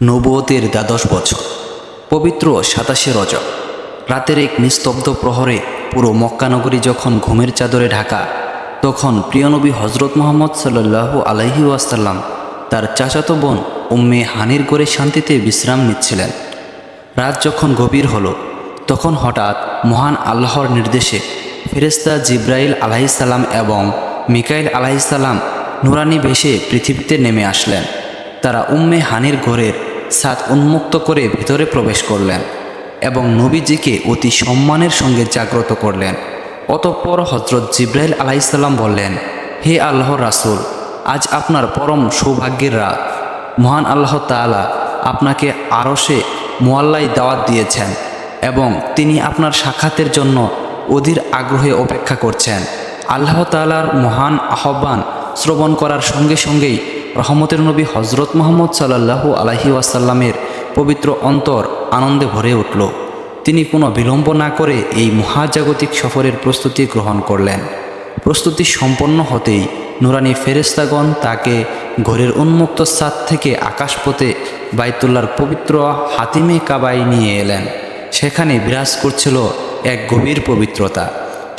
নবুয়তের ১২ বছর পবিত্র ২৭শে রজব রাতের এক নিস্তব্ধ প্রহরে পুরো মক্কানগরী যখন ঘুমের চাদরে ঢাকা, তখন প্রিয় নবী হজরত মুহাম্মদ সাল্লাল্লাহু আলাইহি ওয়াসাল্লাম তার চাচাতো বোন উম্মে হানির ঘরে শান্তিতে বিশ্রাম নিচ্ছিলেন। রাত যখন গভীর হলো, তখন হঠাৎ মহান আল্লাহর নির্দেশে ফেরেশতা জিব্রাইল আলাইহিসসালাম এবং মিকাইল আলাইহিসসালাম নুরানি বেশে পৃথিবীতে নেমে আসলেন। তারা উম্মে হানির ঘরের ছাদ উন্মুক্ত করে ভিতরে প্রবেশ করলেন এবং নবীজিকে অতি সম্মানের সঙ্গে জাগ্রত করলেন। অতঃপর হজরত জিব্রাইল আলাইহিসসালাম বললেন, হে আল্লাহর রাসূল, আজ আপনার পরম সৌভাগ্যের রাত। মহান আল্লাহ তাআলা আপনাকে আরশে মুআল্লায় দাওয়াত দিয়েছেন এবং তিনি আপনার সাক্ষাতের জন্য অধীর আগ্রহে অপেক্ষা করছেন। আল্লাহ তাআলার মহান আহ্বান শ্রবণ করার সঙ্গে সঙ্গেই রহমতের নবী হজরত মুহাম্মদ সাল্লাল্লাহু আলাইহি ওয়াসাল্লামের পবিত্র অন্তর আনন্দে ভরে উঠল। তিনি কোনো বিলম্ব না করে এই মহাজাগতিক সফরের প্রস্তুতি গ্রহণ করলেন। প্রস্তুতি সম্পন্ন হতেই নুরানি ফেরেশতাগণ তাকে ঘরের উন্মুক্ত ছাদ থেকে আকাশপথে বাইতুল্লাহর পবিত্র হাতিমে কাবায় নিয়ে এলেন। সেখানে বিরাজ করছিল এক গভীর পবিত্রতা,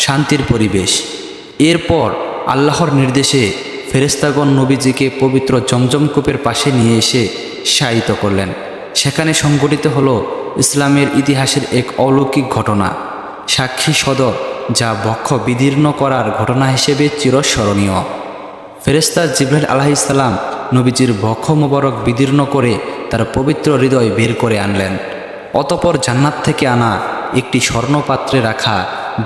শান্তির পরিবেশ। এরপর আল্লাহর নির্দেশে ফেরেশতাগণ নবীজিকে পবিত্র জমজম কূপের পাশে নিয়ে এসে শায়িত করলেন। সেখানে সংঘটিত হলো ইসলামের ইতিহাসের এক অলৌকিক ঘটনা, সাক্ষী সদর, যা বক্ষ বিদীর্ণ করার ঘটনা হিসেবে চিরস্মরণীয়। ফেরেশতা জিব্রাইল আলাইহিসসালাম নবীজির বক্ষ মোবারক বিদীর্ণ করে তার পবিত্র হৃদয় বের করে আনলেন। অতঃপর জান্নাত থেকে আনা একটি স্বর্ণপাত্রে রাখা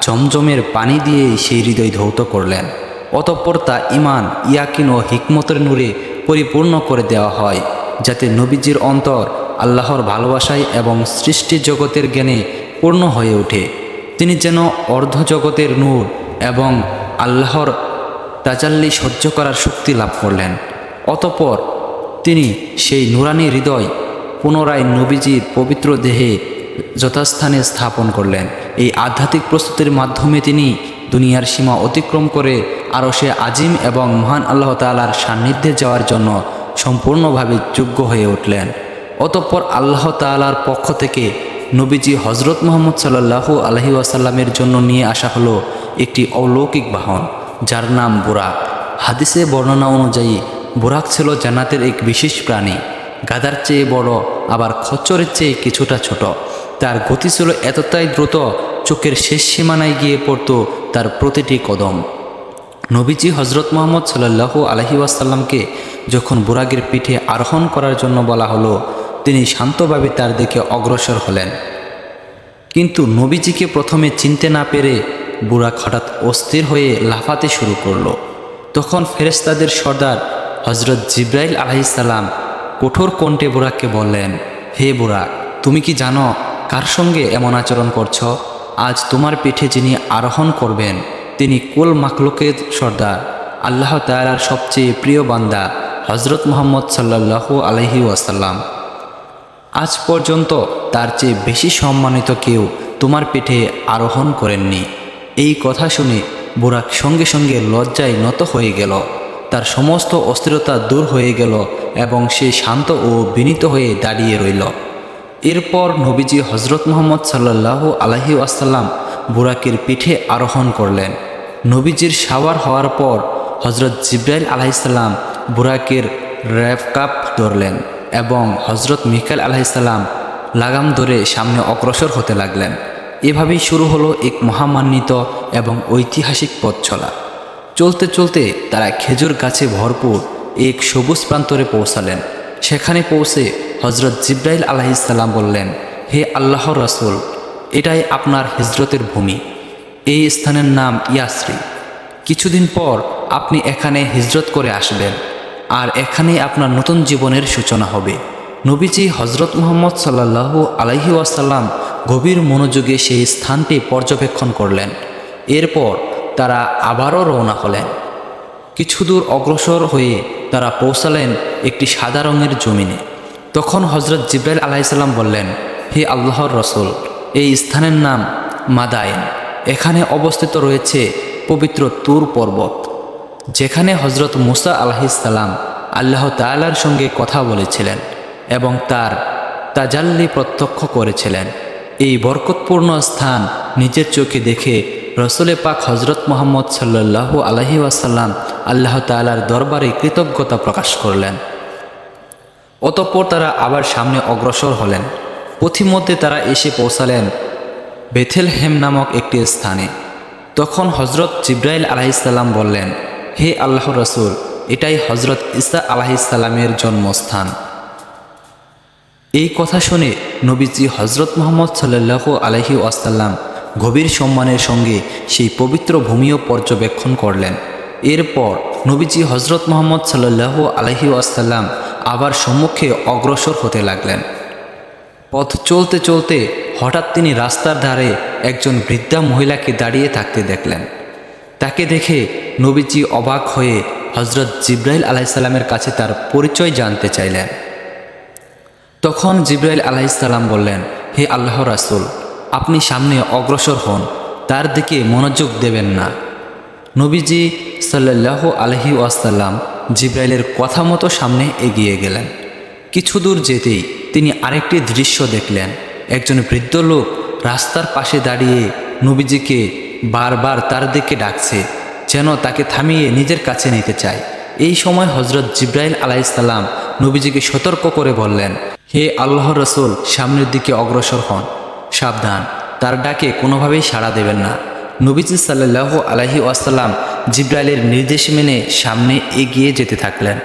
জমজমের পানি দিয়ে সেই হৃদয় ধৌত করলেন। অতঃপর তা ঈমান, ইয়াকিন ও হিকমতের নূরে পরিপূর্ণ করে দেওয়া হয়, যাতে নবীজির অন্তর আল্লাহর ভালোবাসায় এবং সৃষ্টি জগতের জ্ঞানে পূর্ণ হয়ে ওঠে। তিনি যেন অর্ধজগতের নূর এবং আল্লাহর তাজাল্লি সহ্য করার শক্তি লাভ করলেন। অতঃপর তিনি সেই নুরানি হৃদয় পুনরায় নবীজির পবিত্র দেহে যথাস্থানে স্থাপন করলেন। এই আধ্যাত্মিক প্রস্তুতির মাধ্যমে তিনি দুনিয়ার সীমা অতিক্রম করে আরশে আজিম এবং মহান আল্লাহ তাআলার সান্নিধ্যে যাওয়ার জন্য সম্পূর্ণভাবে যোগ্য হয়ে উঠলেন। অতঃপর আল্লাহ তাআলার পক্ষ থেকে নবীজি হজরত মুহাম্মদ সাল্লাল্লাহু আলাইহি ওয়াসাল্লামের জন্য নিয়ে আসা হলো একটি অলৌকিক বাহন, যার নাম বুরাক। হাদিসে বর্ণনা অনুযায়ী বুরাক ছিল জান্নাতের এক বিশেষ প্রাণী, গাধার চেয়ে বড়, আবার খচ্চরের চেয়ে কিছুটা ছোট। তার গতি ছিল এতটাই দ্রুত, চোখের শেষ সীমানায় গিয়ে পড়ত তার প্রতিটি কদম। নবীজি হজরত মুহাম্মদ সাল্লাল্লাহু আলাইহি ওয়াসাল্লামকে যখন বুরাকের পিঠে আরোহণ করার জন্য বলা হলো, তিনি শান্তভাবে তার দিকে অগ্রসর হলেন। কিন্তু নবীজিকে প্রথমে চিনতে না পেরে বুরাক হঠাৎ অস্থির হয়ে লাফাতে শুরু করল। তখন ফেরেশতাদের সর্দার হজরত জিব্রাইল আলাইহিসসালাম কঠোর কণ্ঠে বুরাককে বললেন, হে বুরাক, তুমি কি জানো কার সঙ্গে এমন আচরণ করছ? আজ তোমার পিঠে যিনি আরোহণ করবেন, তিনি কুল মাখলুকের সর্দার, আল্লাহ তাআলার সবচেয়ে প্রিয় বান্দা হজরত মুহাম্মদ সাল্লাল্লাহু আলাইহি ওয়াসাল্লাম। আজ পর্যন্ত তার চেয়ে বেশি সম্মানিত কেউ তোমার পিঠে আরোহণ করেননি। এই কথা শুনে বুরাক সঙ্গে সঙ্গে লজ্জায় নত হয়ে গেল। তার সমস্ত অস্থিরতা দূর হয়ে গেল এবং সে শান্ত ও বিনীত হয়ে দাঁড়িয়ে রইল। এরপর নবীজি হজরত মুহাম্মদ সাল্লাল্লাহু আলাইহি ওয়াসাল্লাম বুরাকের পিঠে আরোহণ করলেন। নবীজির সাওয়ার হওয়ার পর হজরত জিব্রাইল আলাইহিসসালাম বুরাকের রেফকাপ ধরলেন এবং হজরত মিকাইল আলাইহিসসালাম লাগাম ধরে সামনে অগ্রসর হতে লাগলেন। এভাবেই শুরু হলো এক মহামান্বিত এবং ঐতিহাসিক পথ চলা। চলতে চলতে তারা খেজুর গাছে ভরপুর এক সবুজ প্রান্তরে পৌঁছালেন। সেখানে পৌঁছে হজরত জিব্রাইল আলাইহিসসালাম বললেন, হে আল্লাহর রাসূল, এটাই আপনার হিজরতের ভূমি। এই স্থানের নাম ইয়াসরি। কিছুদিন পর আপনি এখানে হিজরত করে আসবেন, আর এখানেই আপনার নতুন জীবনের সূচনা হবে। নবীজি হজরত মুহাম্মদ সাল্লাল্লাহু আলাইহি ওয়াসাল্লাম গভীর মনোযোগে সেই স্থানটি পর্যবেক্ষণ করলেন। এরপর তারা আবারও রওনা হলেন। কিছু দূর অগ্রসর হয়ে তারা পৌঁছালেন একটি সাদা রঙের জমিনে। তখন হজরত জিব্রাইল আলাইহিসসালাম বললেন, হে আল্লাহর রাসূল, এই স্থানের নাম মাদায়েন। এখানে অবস্থিত রয়েছে পবিত্র তুর পর্বত, যেখানে হজরত মুসা আলাইহিসসালাম আল্লাহ তাআলার সঙ্গে কথা বলেছিলেন। এবং তার তাজাল্লি প্রত্যক্ষ করেছিলেন। এই বরকতপূর্ণ স্থান নিজের চোখে দেখে রসুলে পাক হজরত মুহাম্মদ সাল্লাল্লাহু আলাইহি ওয়াসাল্লাম আল্লাহ তাআলার দরবারে কৃতজ্ঞতা প্রকাশ করলেন। অতঃপর তারা আবার সামনে অগ্রসর হলেন। পথিমধ্যে তারা এসে পৌঁছালেন বেথেলহেম নামক একটি স্থানে। তখন হজরত জিব্রাইল আলাইহিসসালাম বললেন, হে আল্লাহ রসুল, এটাই হজরত ঈসা আলাইহিসসালামের জন্মস্থান। এই কথা শুনে নবীজি হজরত মুহাম্মদ সাল্লাল্লাহু আলাইহি ওয়াসাল্লাম গভীর সম্মানের সঙ্গে সেই পবিত্র ভূমিও পর্যবেক্ষণ করলেন। এরপর নবীজি হজরত মুহাম্মদ সাল্লাল্লাহু আলাইহি ওয়াসাল্লাম আবার সম্মুখে অগ্রসর হতে লাগলেন। পথ চলতে চলতে হঠাৎ তিনি রাস্তার ধারে একজন বৃদ্ধা মহিলাকে দাঁড়িয়ে থাকতে দেখলেন। তাকে দেখে নবীজি অবাক হয়ে হজরত জিব্রাইল আলাইহিসসালামের কাছে তার পরিচয় জানতে চাইলেন। তখন জিব্রাইল আলাইহিসসালাম বললেন, হে আল্লাহ রাসূল, আপনি সামনে অগ্রসর হন, তার দিকে মনোযোগ দেবেন না। নবীজি সাল্লাল্লাহু আলাইহি ওয়াসাল্লাম জিব্রাইলের কথা মতো সামনে এগিয়ে গেলেন। কিছু দূর যেতেই তিনি আরেকটি দৃশ্য দেখলেন। একজন বৃদ্ধ লোক রাস্তার পাশে দাঁড়িয়ে নবীজিকে বারবার তার দিকে ডাকছে, যেন তাকে থামিয়ে নিজের কাছে নিতে চায়। এই সময় হজরত জিব্রাইল আলাইহিসসালাম নবীজিকে সতর্ক করে বললেন, হে আল্লাহ রসুল, সামনের দিকে অগ্রসর হন, সাবধান, তার ডাকে কোনোভাবেই সাড়া দেবেন না। নবীজি সাল্লাল্লাহু আলাইহি ওয়াসাল্লাম জিব্রাইলের নির্দেশ মেনে সামনে এগিয়ে যেতে থাকলেন।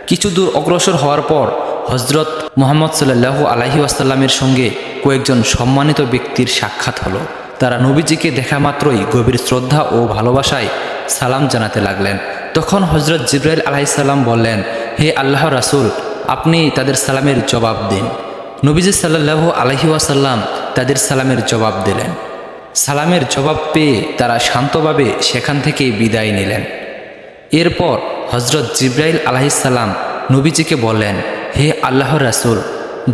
কিছু দূর অগ্রসর হওয়ার পর হজরত মুহাম্মদ সাল্লাল্লাহু আলাইহি ওয়াসাল্লামের সঙ্গে কয়েকজন সম্মানিত ব্যক্তির সাক্ষাৎ হলো। তারা নবীজিকে দেখা মাত্রই গভীর শ্রদ্ধা ও ভালোবাসায় সালাম জানাতে লাগলেন। তখন হজরত জিব্রাইল আলাইহিসসালাম বললেন, হে আল্লাহ রাসূল, আপনি তাদের সালামের জবাব দিন। নবীজি সাল্লাল্লাহু আলাইহি ওয়াসাল্লাম তাদের সালামের জবাব দিলেন। সালামের জবাব পেয়ে তারা শান্তভাবে সেখান থেকে বিদায় নিলেন। এরপর হজরত জিব্রাইল আলাইহিসসালাম নবীজিকে বললেন, হে আল্লাহর রাসূল,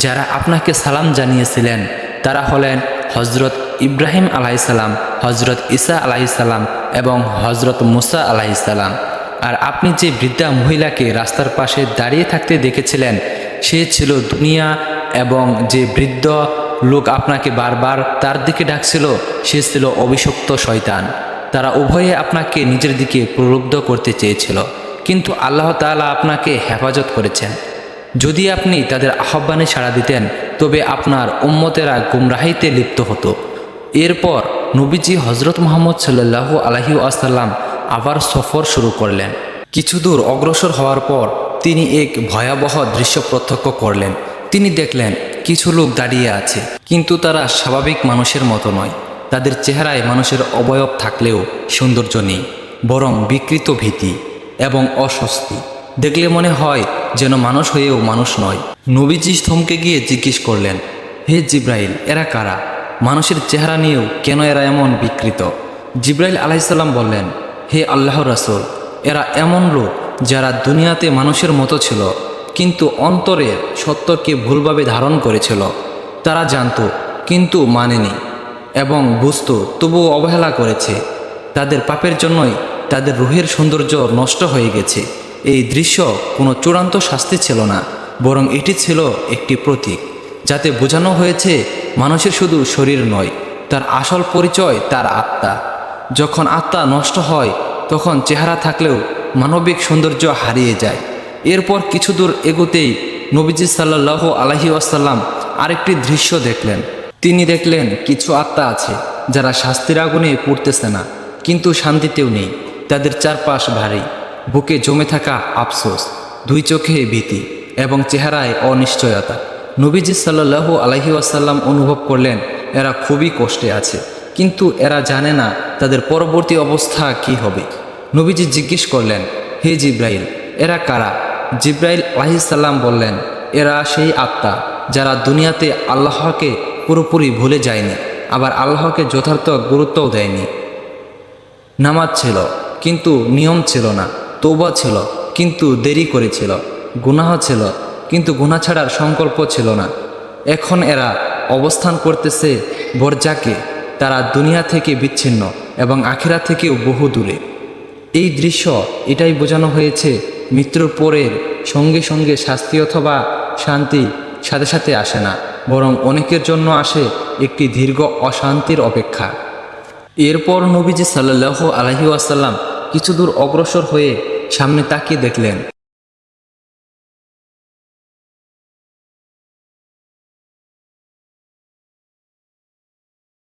যারা আপনাকে সালাম জানিয়েছিলেন তারা হলেন হজরত ইব্রাহিম আলাইহিসসালাম, হজরত ঈসা আলাইহিসসালাম এবং হজরত মুসা আলাইহিসসালাম। আর আপনি যে বৃদ্ধা মহিলাকে রাস্তার পাশে দাঁড়িয়ে থাকতে দেখেছিলেন সে ছিল দুনিয়া, এবং যে বৃদ্ধ লোক আপনাকে বারবার তার দিকে ডাকছিল সে ছিল অভিশপ্ত শয়তান। তারা উভয়ে আপনাকে নিজের দিকে প্রলুব্ধ করতে চেয়েছিল, কিন্তু আল্লাহ তাআলা আপনাকে হেফাজত করেছেন। যদি আপনি তাদের আহ্বানে সাড়া দিতেন তবে আপনার উম্মতেরা গুমরাহিতে লিপ্ত হতো। এরপর নবীজি হজরত মুহাম্মদ সাল্লাল্লাহু আলাইহি ওয়াসাল্লাম আবার সফর শুরু করলেন। কিছু দূর অগ্রসর হওয়ার পর তিনি এক ভয়াবহ দৃশ্য প্রত্যক্ষ করলেন। তিনি দেখলেন কিছু লোক দাঁড়িয়ে আছে, কিন্তু তারা স্বাভাবিক মানুষের মতো নয়। তাদের চেহারায় মানুষের অবয়ব থাকলেও সৌন্দর্য নেই, বরং বিকৃত ভীতি এবং অস্বস্তি। দেখলে মনে হয় যেন মানুষ হয়েও মানুষ নয়। নবীজি থমকে গিয়ে জিজ্ঞেস করলেন, হে জিব্রাইল, এরা কারা? মানুষের চেহারা নিয়েও কেন এরা এমন বিকৃত? জিব্রাইল আলাইহিসসালাম বললেন, হে আল্লাহর রাসূল, এরা এমন লোক যারা দুনিয়াতে মানুষের মতো ছিল, কিন্তু অন্তরের সত্যকে ভুলভাবে ধারণ করেছিল। তারা জানত কিন্তু মানেনি, এবং বুঝত তবুও অবহেলা করেছে। তাদের পাপের জন্যই তাদের রূহের সৌন্দর্য নষ্ট হয়ে গেছে। এই দৃশ্য কোনো চূড়ান্ত শাস্তি ছিল না, বরং এটি ছিল একটি প্রতীক, যাতে বোঝানো হয়েছে মানুষের শুধু শরীর নয়, তার আসল পরিচয় তার আত্মা। যখন আত্মা নষ্ট হয় তখন চেহারা থাকলেও মানবিক সৌন্দর্য হারিয়ে যায়। এরপর কিছু দূর এগোতেই নবীজি সাল্লাল্লাহু আলাইহি ওয়াসাল্লাম আরেকটি দৃশ্য দেখলেন। তিনি দেখলেন কিছু আত্মা আছে যারা শাস্তির আগুনে পুড়তেছে না, কিন্তু শান্তিতেও নেই। তাদের চারপাশ ভারী, বুকে জমে থাকা আফসোস, দুই চোখে ভীতি এবং চেহারায় অনিশ্চয়তা। নবীজি সাল্লাল্লাহু আলাইহি ওয়াসাল্লাম অনুভব করলেন এরা খুবই কষ্টে আছে, কিন্তু এরা জানে না তাদের পরবর্তী অবস্থা কি হবে। নবীজি জিজ্ঞেস করলেন, হে জিব্রাইল, এরা কারা? জিব্রাইল আলাইহিসসালাম বললেন, এরা সেই আত্মা যারা দুনিয়াতে আল্লাহকে পুরোপুরি ভুলে যায়নি, আবার আল্লাহকে যথার্থ গুরুত্বও দেয়নি। নামাজ ছিল কিন্তু নিয়ম ছিল না, তওবা ছিল কিন্তু দেরি করেছিল, গুনাহ ছিল কিন্তু গুনাহ ছাড়ার সংকল্প ছিল না। এখন এরা অবস্থান করতেছে বরজাকে। তারা দুনিয়া থেকে বিচ্ছিন্ন এবং আখিরাত থেকেও বহু দূরে। এই দৃশ্য এটাই বোঝানো হয়েছে, মৃত্যুর পরের সঙ্গে সঙ্গে শাস্তি অথবা শান্তি সাথে সাথে আসে না, বরং অনেকের জন্য আসে একটি দীর্ঘ অশান্তির অপেক্ষা। এরপর নবীজি সাল্লাল্লাহু আলাইহি ওয়াসাল্লাম কিছু দূর অগ্রসর হয়ে সামনে তাকিয়ে দেখলেন